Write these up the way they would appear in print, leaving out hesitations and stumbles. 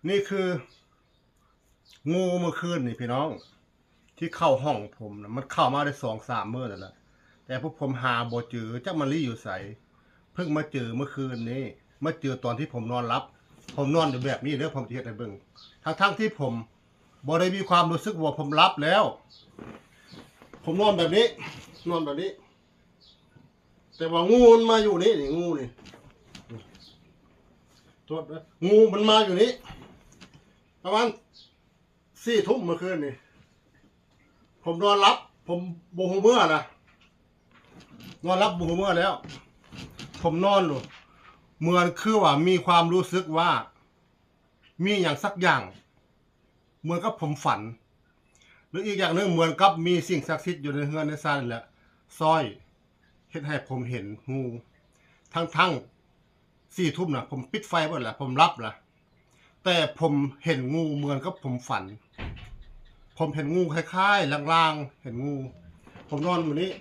นี่คืองูเมื่อคืนนี่พี่น้องที่เข้าห้องผมนะมันเข้ามาได้2-3 มื้อแล้วแหละแต่พวกผมหาบ่เจอจักมันลี่อยู่ไสเพิ่งมาเจอเมื่อคืนนี้มาเจอตอนที่ผมนอนหลับผมนอนอยู่แบบนี้เด้อผมสิเฮ็ดให้เบิ่งทั้งที่ผมบ่ได้มีความรู้สึกว่าผมหลับแล้ว ผมนอนแบบนี้นอนแบบนี้แต่ว่างูมันมาอยู่นี่งูนี่ตัวงูมันมาอยู่นี่ประมาณ4 ทุ่มเมื่อคืนนี่ผมนอนรับผมโบหูเมื่อนะนอนรับโบหูเมื่อแล้ว ผมนอนอยู่เหมือนคือว่ามีความรู้สึกว่ามีอย่างสักอย่างเหมือนกับผมฝันหรืออีกอย่างหนึ่งเหมือนกับมีสิ่งศักดิ์สิทธิ์อยู่ในเฮือนในซ่านแหละซอยเฮ็ดให้ผมเห็นงูทั้ง4 ทุ่มนะผมปิดไฟหมดแหละผมรับละแต่ผมเห็นงูเหมือนกับผมฝันผมเห็นงูคล้ายๆลางๆเห็นงูผมนอนอยู่นี้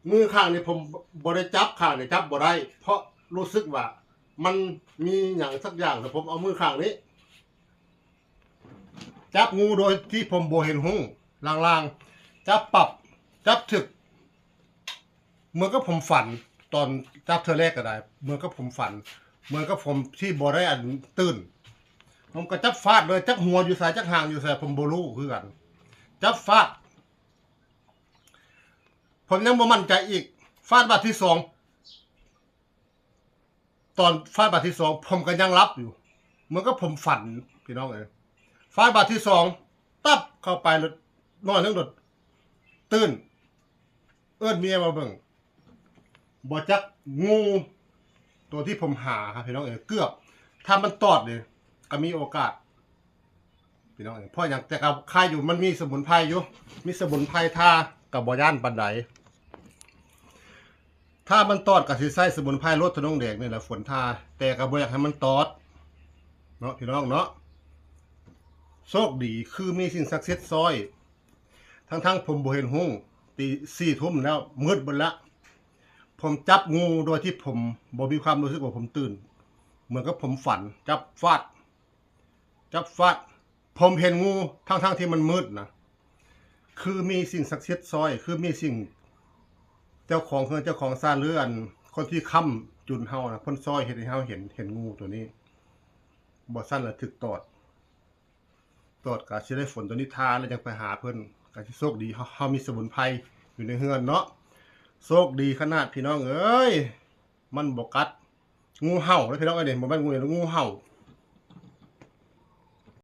มือข้างนี้ผมบ่ได้จับข้างนี้จับบ่ได้เพราะรู้สึกว่ามันมีอย่างสักอย่างแต่ผมเอามือข้างนี้จับงูโดยที่ผมบ่เห็นหูลางๆจับปรับจับถึกเหมือนกับผมฝันตอนจับเธอแรกก็ได้เหมือนกับผมฝันเหมือนกับผมที่บ่ได้อันตื่นผมก็จับฟาดเลยจับหัวอยู่ใส่จับหางอยู่ใส่ผมบ่รู้คือกันจับฟาดผมยังบ่มั่นใจอีกฟาดบาทที่2ตอนฟาดบาทที่2ผมก็ยังรับอยู่เหมือนกับผมฝันพี่น้องเอ้ยฟาดบาทที่2ตับเข้าไปแล้วนอนทั้งหมดตื่นเอิ้นเมียมาเบิ่งบ่จักงูตัวที่ผมหาครับพี่น้องเอ้ยเกือบถ้ามันตอดนี่ก็มีโอกาสพี่น้องเอ้ยเพราะอย่างแต่กับค่ายอยู่มันมีสมุนไพรอยู่มีสมุนไพรทากับบ่ย่านปานใดถ้ามันตอดก็สิใช้สมุนไพรลดทะนงแดงนี่แหละฝนทาแต่ก็บ่อยากให้มันตอดเนาะพี่น้องเนาะโชคดีคือมีสิ่งศักดิ์สิทธิ์ซอยทั้งผมบ่เห็นหุ้งตี4 ทุ่มแล้วมืดเบิดละผมจับงูโดยที่ผมบ่มีความรู้สึกว่าผมตื่นเหมือนกับผมฝันจับฟาดผมเห็นงูทั้งที่มันมืดนะคือมีสิ่งศักดิ์สิทธิ์ซอยคือมีสิ่งเจ้าของเจ้าของซ่านหรืออันคนที่ค้ำจุนเฮานะเพิ่นซอยเฮ็ดให้เฮาเห็นงูตัวนี้บ่ซั่นละถึกตอดก็สิได้ฝนตัวนี้ทาแล้วจังไปหาเพิ่นก็สิโชคดีเฮามีสมุนไพรอยู่ในเฮือนเนาะโชคดีขนาดพี่น้องเอ้ยมันบ่กัดงูเห่าแล้วพี่น้องเอ้ยนี่บ่แม่นงูเห่า